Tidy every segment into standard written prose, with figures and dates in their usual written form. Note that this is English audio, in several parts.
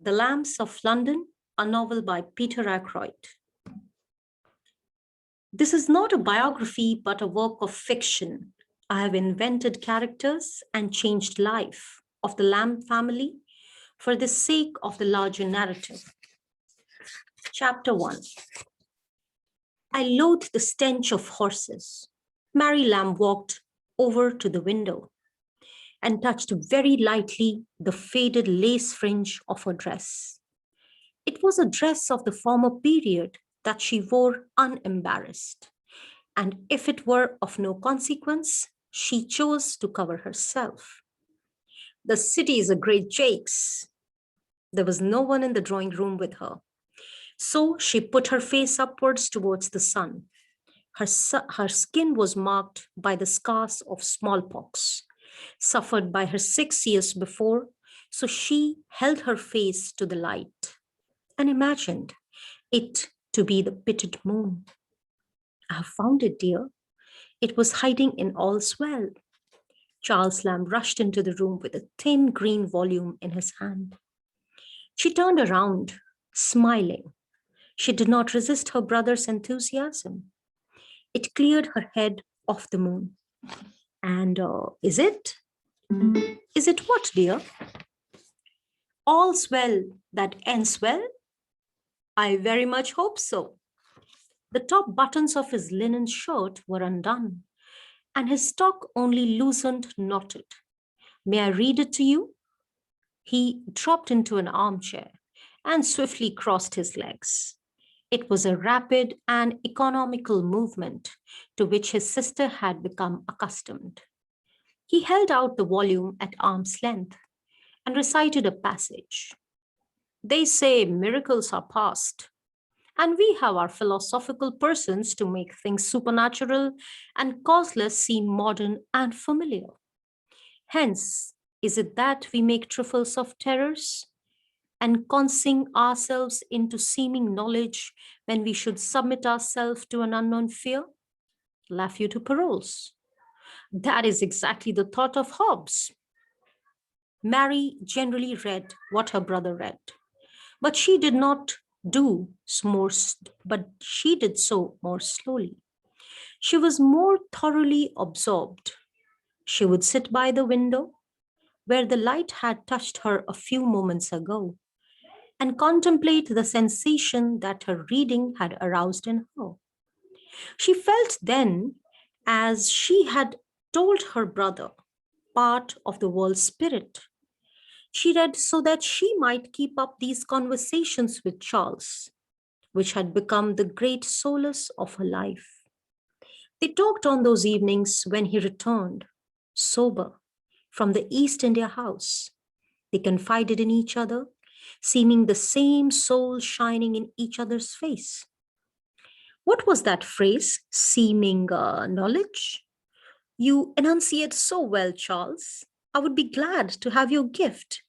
The Lambs of London, a novel by Peter Ackroyd. This is not a biography, but a work of fiction. I have invented characters and changed life of the Lamb family for the sake of the larger narrative. Chapter 1. I loathe the stench of horses. Mary Lamb walked over to the window and touched very lightly the faded lace fringe of her dress. It was a dress of the former period that she wore unembarrassed, and if it were of no consequence, she chose to cover herself. The city is a great jakes. There was no one in the drawing room with her, so she put her face upwards towards the sun. Her skin was marked by the scars of smallpox, suffered by her 6 years before, so she held her face to the light and imagined it to be the pitted moon. I have found it, dear. It was hiding in All's Well. Charles Lamb rushed into the room with a thin green volume in his hand. She turned around, smiling. She did not resist her brother's enthusiasm. It cleared her head of the moon. And is it? Is it what, dear? All's well that ends well? I very much hope so. The top buttons of his linen shirt were undone, and his stock only loosened knotted. May I read it to you? He dropped into an armchair and swiftly crossed his legs. It was a rapid and economical movement to which his sister had become accustomed. He held out the volume at arm's length and recited a passage. They say miracles are past, and we have our philosophical persons to make things supernatural and causeless seem modern and familiar. Hence, is it that we make trifles of terrors and consign ourselves into seeming knowledge when we should submit ourselves to an unknown fear? Laugh you to paroles. That is exactly the thought of Hobbes. Mary generally read what her brother read, but she did so more slowly. She was more thoroughly absorbed. She would sit by the window where the light had touched her a few moments ago and contemplate the sensation that her reading had aroused in her. She felt then as she had told her brother, part of the world's spirit. She read so that she might keep up these conversations with Charles, which had become the great solace of her life. They talked on those evenings when he returned, sober, from the East India House. They confided in each other, seeming the same soul shining in each other's face. What was that phrase, seeming knowledge? You enunciate so well, Charles. I would be glad to have your gift.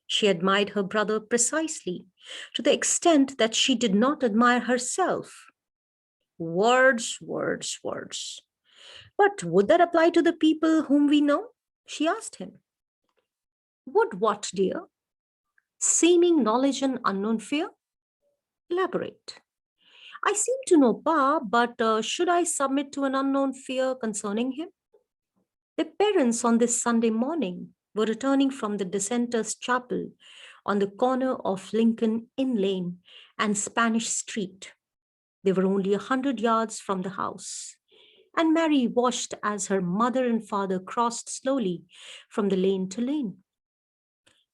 She admired her brother precisely, to the extent that she did not admire herself. Words, words, words. But would that apply to the people whom we know? She asked him. Would what, dear? Seeming knowledge and unknown fear? Elaborate. I seem to know Pa, but should I submit to an unknown fear concerning him? The parents on this Sunday morning were returning from the Dissenters' Chapel on the corner of Lincoln Inn Lane and Spanish Street. They were only 100 yards from the house, and Mary watched as her mother and father crossed slowly from the lane to lane.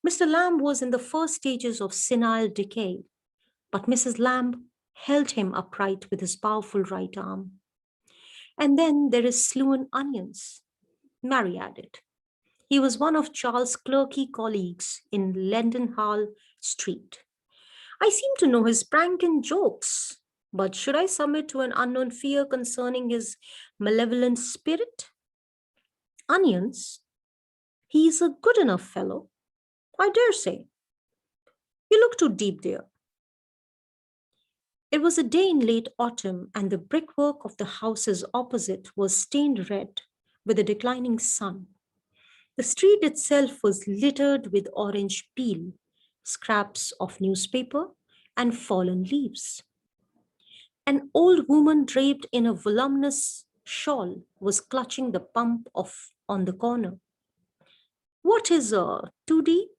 Mr. Lamb was in the first stages of senile decay, but Mrs. Lamb held him upright with his powerful right arm. And then there is Sloan Onions, Mary added. He was one of Charles' clerky colleagues in Leadenhall Street. I seem to know his prank and jokes, but should I submit to an unknown fear concerning his malevolent spirit? Onions? He is a good enough fellow, I dare say. You look too deep, dear. It was a day in late autumn, and the brickwork of the houses opposite was stained red with the declining sun. The street itself was littered with orange peel, scraps of newspaper, and fallen leaves. An old woman draped in a voluminous shawl was clutching the pump of on the corner. What is too deep?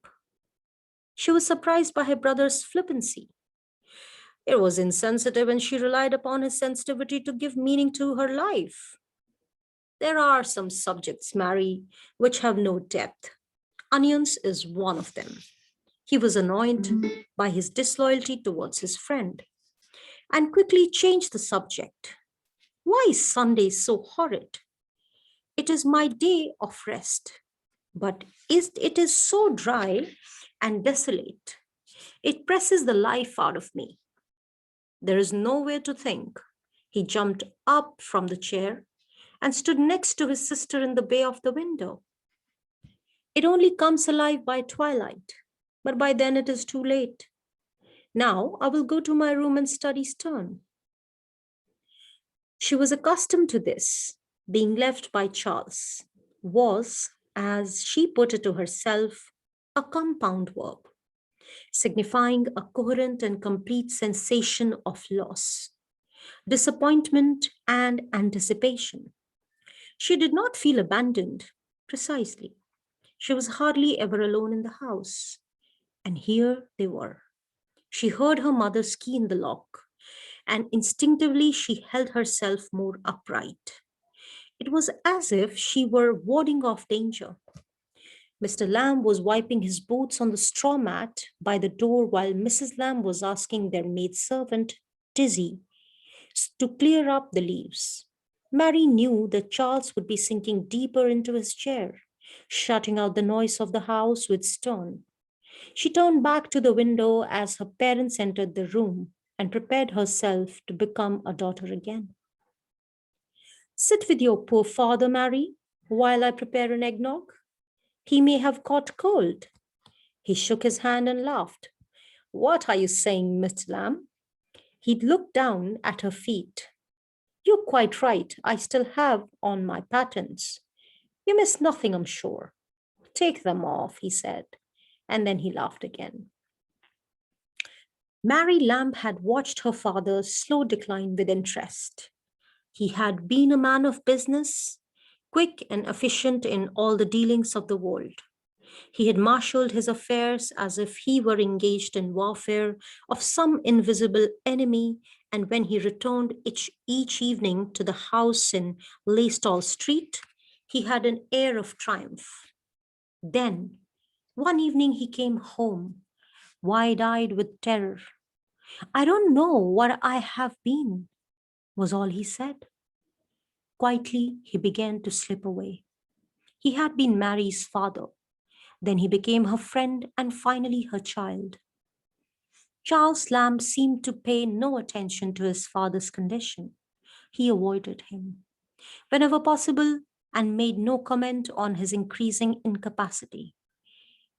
She was surprised by her brother's flippancy. It was insensitive, and she relied upon his sensitivity to give meaning to her life. There are some subjects, Mary, which have no depth. Onions is one of them. He was annoyed by his disloyalty towards his friend and quickly changed the subject. Why is Sunday so horrid? It is my day of rest, but it is so dry and desolate. It presses the life out of me. There is nowhere to think. He jumped up from the chair and stood next to his sister in the bay of the window. It only comes alive by twilight, but by then it is too late. Now I will go to my room and study Sterne. She was accustomed to this. Being left by Charles was, as she put it to herself, a compound verb, signifying a coherent and complete sensation of loss, disappointment, and anticipation. She did not feel abandoned, precisely. She was hardly ever alone in the house. And here they were. She heard her mother's key in the lock, and instinctively she held herself more upright. It was as if she were warding off danger. Mr. Lamb was wiping his boots on the straw mat by the door while Mrs. Lamb was asking their maidservant, Tizzy, to clear up the leaves. Mary knew that Charles would be sinking deeper into his chair, shutting out the noise of the house with Sterne. She turned back to the window as her parents entered the room and prepared herself to become a daughter again. Sit with your poor father, Mary, while I prepare an eggnog. He may have caught cold. He shook his hand and laughed. What are you saying, Miss Lamb? He looked down at her feet. You're quite right. I still have on my pattens. You miss nothing, I'm sure. Take them off, he said, and then he laughed again. Mary Lamb had watched her father's slow decline with interest. He had been a man of business, quick and efficient in all the dealings of the world. He had marshaled his affairs as if he were engaged in warfare of some invisible enemy, and when he returned each evening to the house in Laystall Street, he had an air of triumph. Then, one evening, he came home, wide eyed with terror. I don't know what I have been, was all he said. Quietly, he began to slip away. He had been Mary's father. Then he became her friend and finally her child. Charles Lamb seemed to pay no attention to his father's condition. He avoided him whenever possible and made no comment on his increasing incapacity.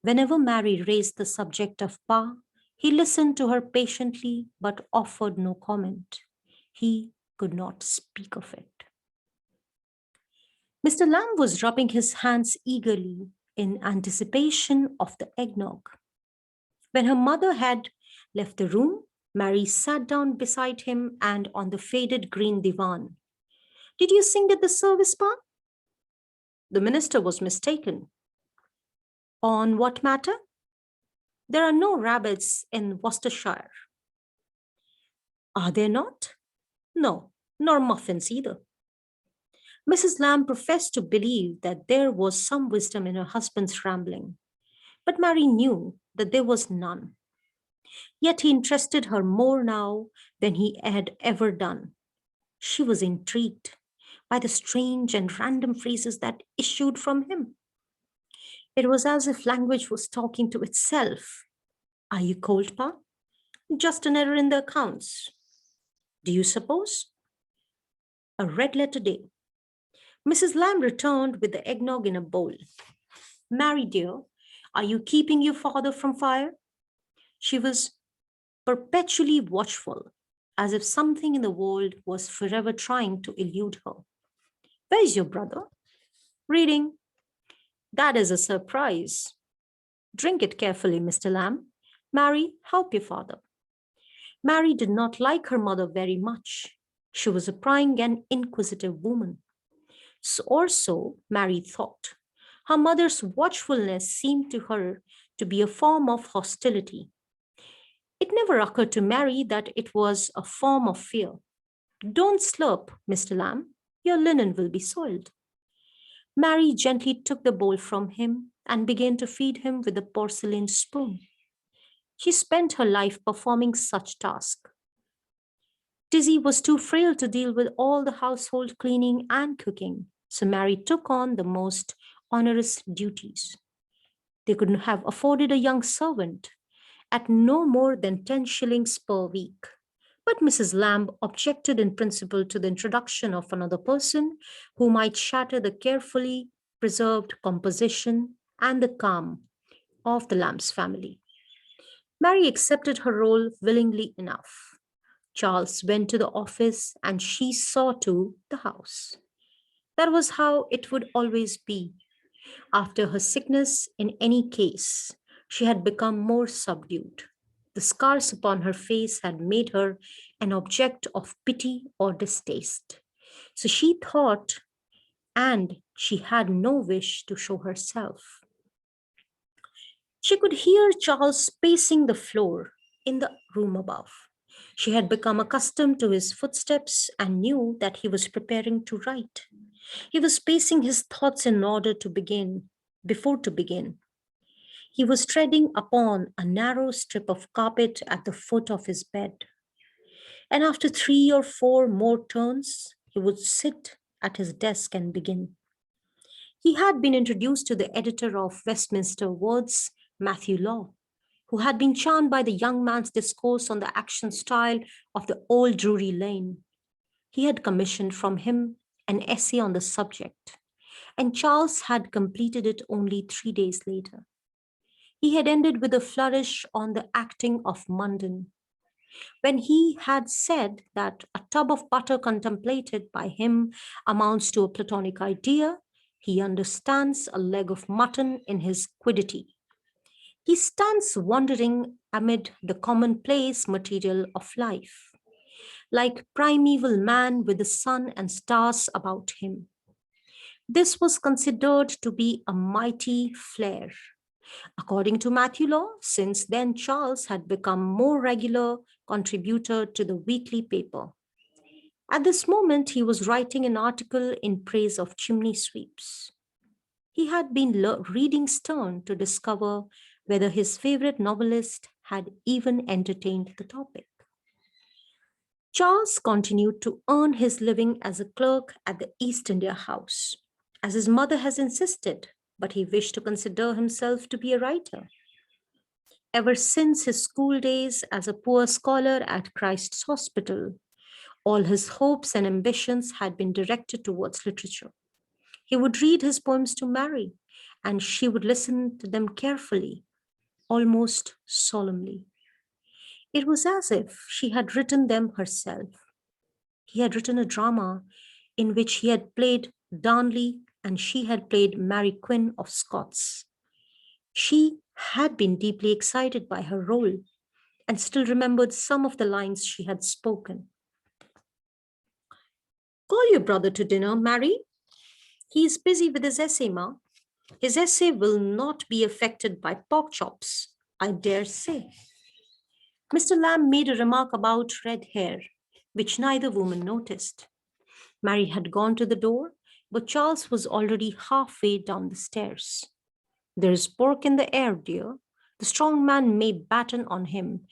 Whenever Mary raised the subject of Pa, he listened to her patiently but offered no comment. He could not speak of it. Mr. Lamb was rubbing his hands eagerly in anticipation of the eggnog. When her mother had left the room, Mary sat down beside him and on the faded green divan. Did you sing at the service, Pa? The minister was mistaken. On what matter? There are no rabbits in Worcestershire. Are there not? No, nor muffins either. Mrs. Lamb professed to believe that there was some wisdom in her husband's rambling, but Mary knew that there was none. Yet he interested her more now than he had ever done. She was intrigued by the strange and random phrases that issued from him. It was as if language was talking to itself. Are you cold, Pa? Just an error in the accounts. Do you suppose? A red letter day. Mrs. Lamb returned with the eggnog in a bowl. Mary, dear, are you keeping your father from fire? She was perpetually watchful, as if something in the world was forever trying to elude her. Where is your brother? Reading. That is a surprise. Drink it carefully, Mr. Lamb. Mary, help your father. Mary did not like her mother very much. She was a prying and inquisitive woman. Or so Mary thought. Her mother's watchfulness seemed to her to be a form of hostility. It never occurred to Mary that it was a form of fear. Don't slurp, Mr. Lamb. Your linen will be soiled. Mary gently took the bowl from him and began to feed him with a porcelain spoon. She spent her life performing such tasks. Tizzy was too frail to deal with all the household cleaning and cooking, so Mary took on the most onerous duties. They couldn't have afforded a young servant at no more than 10 shillings per week. But Mrs. Lamb objected in principle to the introduction of another person who might shatter the carefully preserved composition and the calm of the Lamb's family. Mary accepted her role willingly enough. Charles went to the office and she saw to the house. That was how it would always be. After her sickness, in any case, she had become more subdued. The scars upon her face had made her an object of pity or distaste. So she thought, and she had no wish to show herself. She could hear Charles pacing the floor in the room above. She had become accustomed to his footsteps and knew that he was preparing to write. He was pacing his thoughts in order to begin, before to begin. He was treading upon a narrow strip of carpet at the foot of his bed. And after 3 or 4 more turns, he would sit at his desk and begin. He had been introduced to the editor of Westminster Words, Matthew Law, who had been charmed by the young man's discourse on the action style of the old Drury Lane. He had commissioned from him an essay on the subject, and Charles had completed it only 3 days later. He had ended with a flourish on the acting of Munden. When he had said that a tub of butter contemplated by him amounts to a platonic idea, he understands a leg of mutton in his quiddity. He stands wandering amid the commonplace material of life, like primeval man with the sun and stars about him. This was considered to be a mighty flair. According to Matthew Law, since then Charles had become more regular contributor to the weekly paper. At this moment, he was writing an article in praise of chimney sweeps. He had been reading Sterne to discover whether his favorite novelist had even entertained the topic. Charles continued to earn his living as a clerk at the East India House, as his mother has insisted, but he wished to consider himself to be a writer. Ever since his school days as a poor scholar at Christ's Hospital, all his hopes and ambitions had been directed towards literature. He would read his poems to Mary, and she would listen to them carefully, almost solemnly. It was as if she had written them herself. He had written a drama in which he had played Darnley and she had played Mary Queen of Scots. She had been deeply excited by her role and still remembered some of the lines she had spoken. Call your brother to dinner, Mary. He is busy with his essay, ma. His essay will not be affected by pork chops, I dare say. Mr. Lamb made a remark about red hair, which neither woman noticed. Mary had gone to the door, but Charles was already halfway down the stairs. There is pork in the air, dear. The strong man may batten on him,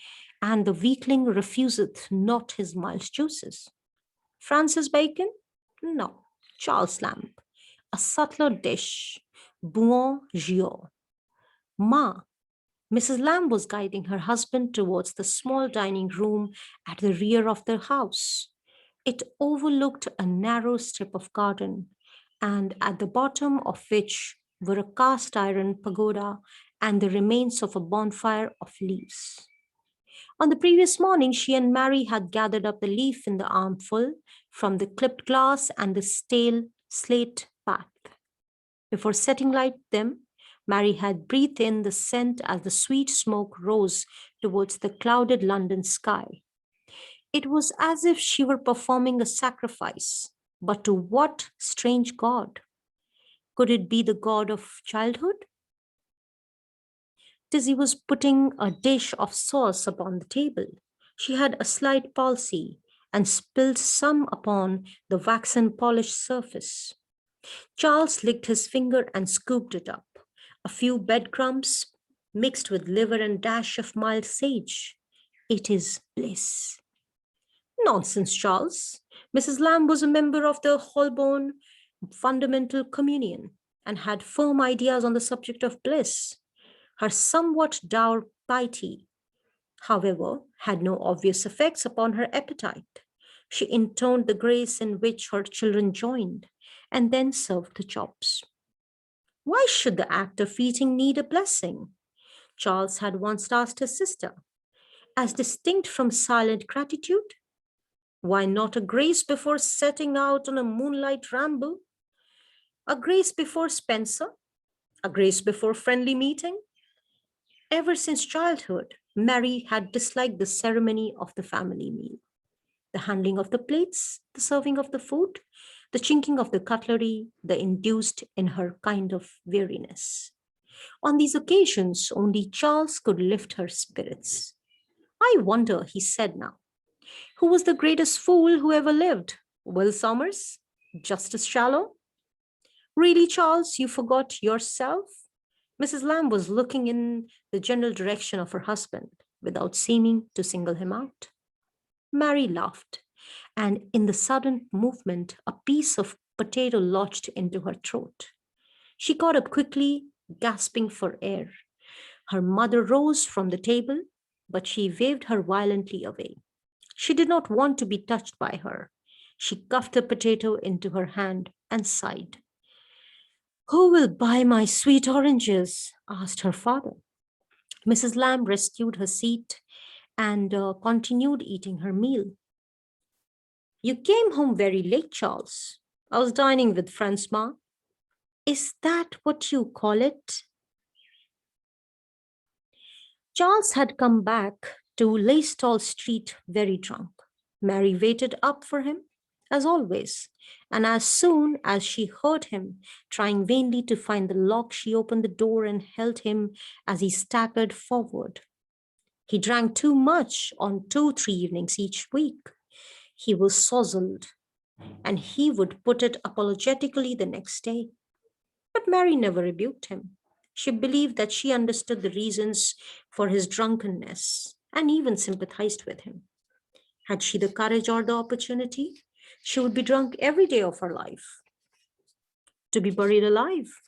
and the weakling refuseth not his mild juices. Francis Bacon? No. Charles Lamb. A subtler dish. Bon Gio. Ma. Mrs. Lamb was guiding her husband towards the small dining room at the rear of the house. It overlooked a narrow strip of garden, and at the bottom of which were a cast iron pagoda and the remains of a bonfire of leaves. On the previous morning, she and Mary had gathered up the leaf in the armful from the clipped glass and the stale slate path. Before setting light them, Mary had breathed in the scent as the sweet smoke rose towards the clouded London sky. It was as if she were performing a sacrifice. But to what strange god? Could it be the god of childhood? Tizzy was putting a dish of sauce upon the table. She had a slight palsy and spilled some upon the waxen polished surface. Charles licked his finger and scooped it up. A few breadcrumbs mixed with liver and dash of mild sage. It is bliss. Nonsense, Charles. Mrs. Lamb was a member of the Holborn Fundamental Communion and had firm ideas on the subject of bliss. Her somewhat dour piety, however, had no obvious effects upon her appetite. She intoned the grace in which her children joined and then served the chops. Why should the act of eating need a blessing? Charles had once asked his sister. As distinct from silent gratitude? Why not a grace before setting out on a moonlight ramble? A grace before Spencer? A grace before friendly meeting? Ever since childhood, Mary had disliked the ceremony of the family meal. The handling of the plates, the serving of the food, the chinking of the cutlery, the induced in her kind of weariness. On these occasions, only Charles could lift her spirits. I wonder, he said now, who was the greatest fool who ever lived? Will Somers? Justice Shallow? Really, Charles, you forgot yourself? Mrs. Lamb was looking in the general direction of her husband without seeming to single him out. Mary laughed, and in the sudden movement, a piece of potato lodged into her throat. She got up quickly, gasping for air. Her mother rose from the table, but she waved her violently away. She did not want to be touched by her. She cuffed the potato into her hand and sighed. Who will buy my sweet oranges? Asked her father. Mrs. Lamb rescued her seat and continued eating her meal. You came home very late, Charles. I was dining with friends, Ma. Is that what you call it? Charles had come back to Laystall Street very drunk. Mary waited up for him, as always, and as soon as she heard him trying vainly to find the lock, she opened the door and held him as he staggered forward. He drank too much on 2-3 evenings each week. He was sozzled, and he would put it apologetically the next day. But Mary never rebuked him. She believed that she understood the reasons for his drunkenness and even sympathized with him. Had she the courage or the opportunity, she would be drunk every day of her life. To be buried alive.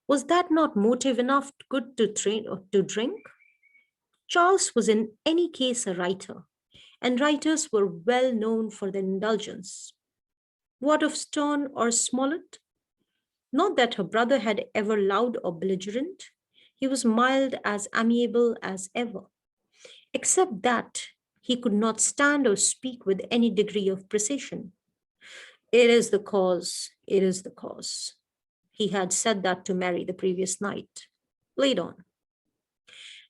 Was that not motive enough good to train or to drink? Charles was in any case a writer, and writers were well known for their indulgence. What of Sterne or Smollett? Not that her brother had ever loud or belligerent. He was mild as amiable as ever, except that he could not stand or speak with any degree of precision. It is the cause, it is the cause. He had said that to Mary the previous night. Laid on.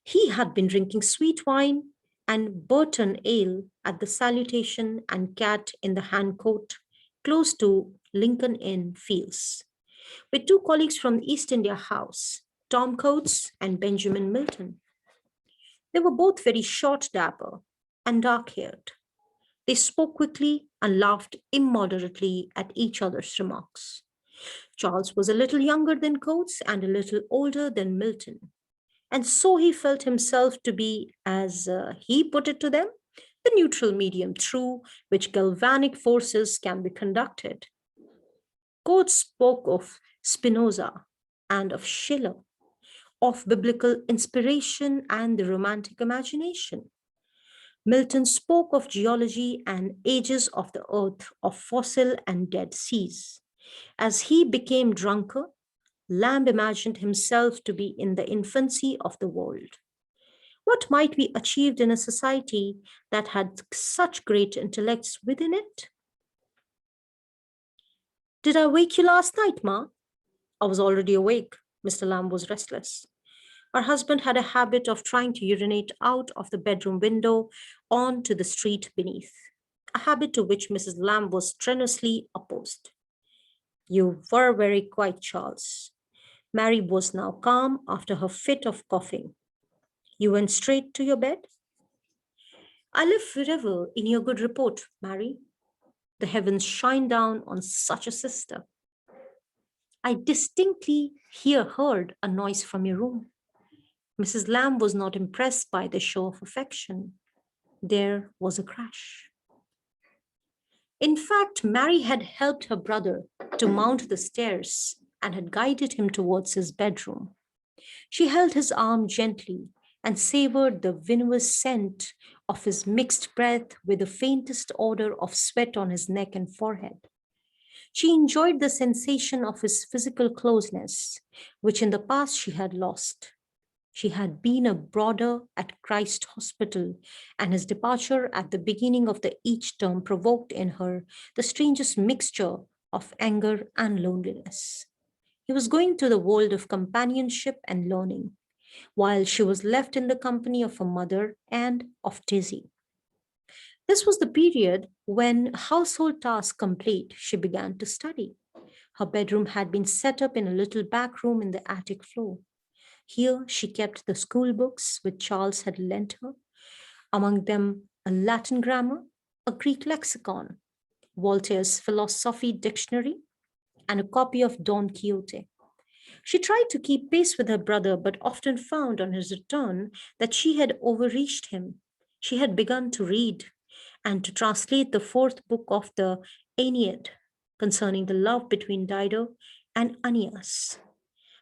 He had been drinking sweet wine and Burton ale at the Salutation and Cat in the Hand Court, close to Lincoln Inn Fields, with two colleagues from the East India House, Tom Coates and Benjamin Milton. They were both very short, dapper, and dark haired. They spoke quickly and laughed immoderately at each other's remarks. Charles was a little younger than Coates and a little older than Milton, and so he felt himself to be, as he put it to them, the neutral medium through which galvanic forces can be conducted. Coates spoke of Spinoza and of Schiller, of biblical inspiration and the romantic imagination. Milton spoke of geology and ages of the earth, of fossil and dead seas. As he became drunker, Lamb imagined himself to be in the infancy of the world. What might be achieved in a society that had such great intellects within it? Did I wake you last night, Ma? I was already awake. Mr. Lamb was restless. Her husband had a habit of trying to urinate out of the bedroom window onto the street beneath, a habit to which Mrs. Lamb was strenuously opposed. You were very quiet, Charles. Mary was now calm after her fit of coughing. You went straight to your bed? I live forever in your good report, Mary. The heavens shine down on such a sister. I distinctly heard a noise from your room. Mrs. Lamb was not impressed by the show of affection. There was a crash. In fact, Mary had helped her brother to mount the stairs and had guided him towards his bedroom. She held his arm gently and savored the vinous scent of his mixed breath with the faintest odor of sweat on his neck and forehead. She enjoyed the sensation of his physical closeness, which in the past she had lost. She had been a boarder at Christ Hospital, and his departure at the beginning of the each term provoked in her the strangest mixture of anger and loneliness. He was going to the world of companionship and learning, while she was left in the company of her mother and of Tizzy. This was the period when, household tasks complete, she began to study. Her bedroom had been set up in a little back room in the attic floor. Here she kept the school books which Charles had lent her, among them a Latin grammar, a Greek lexicon, Voltaire's philosophy dictionary, and a copy of Don Quixote. She tried to keep pace with her brother, but often found on his return that she had overreached him. She had begun to read and to translate the fourth book of the Aeneid concerning the love between Dido and Aeneas.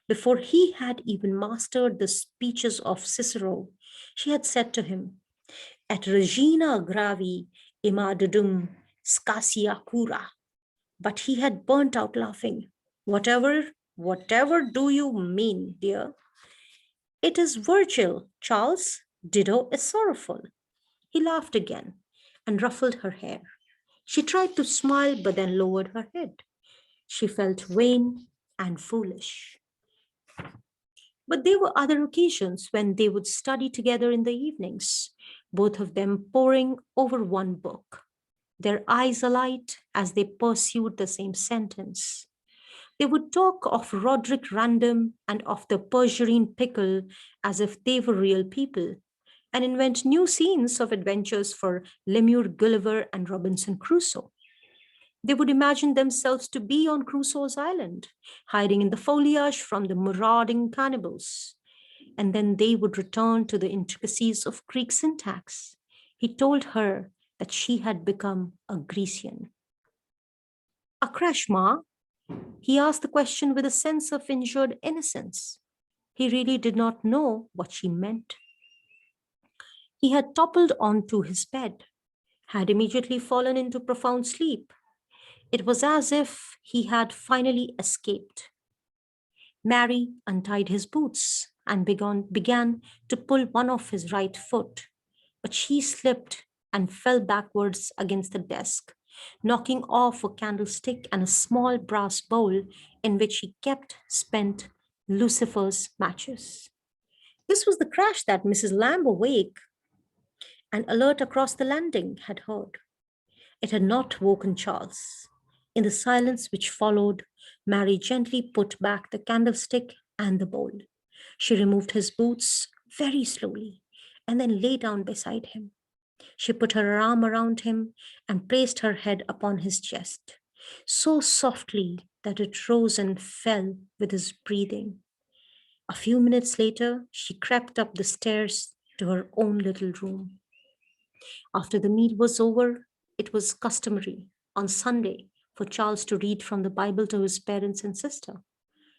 Before he had even mastered the speeches of Cicero, she had said to him, Et regina gravi imadudum scasia cura. But he had burnt out laughing. Whatever do you mean, dear? It is Virgil, Charles. Dido is sorrowful. He laughed again and ruffled her hair. She tried to smile but then lowered her head. She felt vain and foolish. But there were other occasions when they would study together in the evenings, both of them poring over one book, their eyes alight as they pursued the same sentence. They would talk of Roderick Random and of the Percherine pickle as if they were real people, and invent new scenes of adventures for Lemure Gulliver and Robinson Crusoe. They would imagine themselves to be on Crusoe's island, hiding in the foliage from the marauding cannibals. And then they would return to the intricacies of Greek syntax. He told her that she had become a Grecian. A crash, Ma? He asked the question with a sense of injured innocence. He really did not know what she meant. He had toppled onto his bed, had immediately fallen into profound sleep. It was as if he had finally escaped. Mary untied his boots and began to pull one off his right foot, but she slipped and fell backwards against the desk, knocking off a candlestick and a small brass bowl in which he kept spent Lucifer's matches. This was the crash that Mrs. Lamb, awake and alert across the landing, had heard. It had not woken Charles. In the silence which followed, Mary gently put back the candlestick and the bowl. She removed his boots very slowly and then lay down beside him. She put her arm around him and placed her head upon his chest, so softly that it rose and fell with his breathing. A few minutes later, she crept up the stairs to her own little room. After the meal was over, it was customary on Sunday for Charles to read from the Bible to his parents and sister.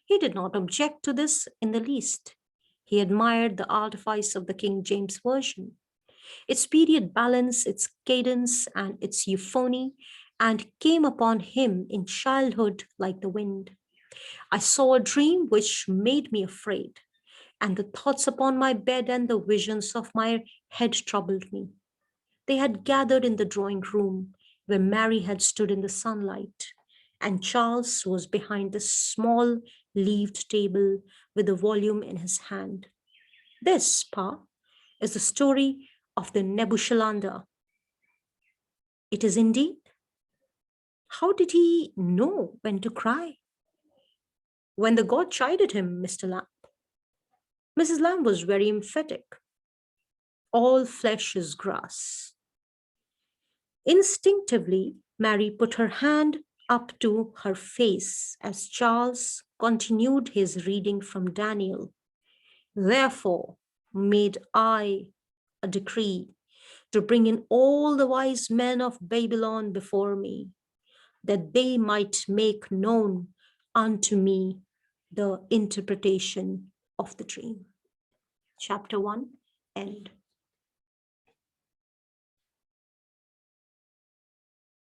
He did not object to this in the least. He admired the artifice of the King James Version, its period balance, its cadence, and its euphony, and came upon him in childhood like the wind. I saw a dream which made me afraid, and the thoughts upon my bed and the visions of my head troubled me. They had gathered in the drawing room where Mary had stood in the sunlight, and Charles was behind the small leaved table with a volume in his hand. This, Pa, is the story of the Nebuchadnezzar. It is indeed. How did he know when to cry? When the god chided him, Mr. Lamb. Mrs. Lamb was very emphatic. All flesh is grass. Instinctively, Mary put her hand up to her face as Charles continued his reading from Daniel. Therefore, made I a decree to bring in all the wise men of Babylon before me, that they might make known unto me the interpretation of the dream. Chapter 1 End.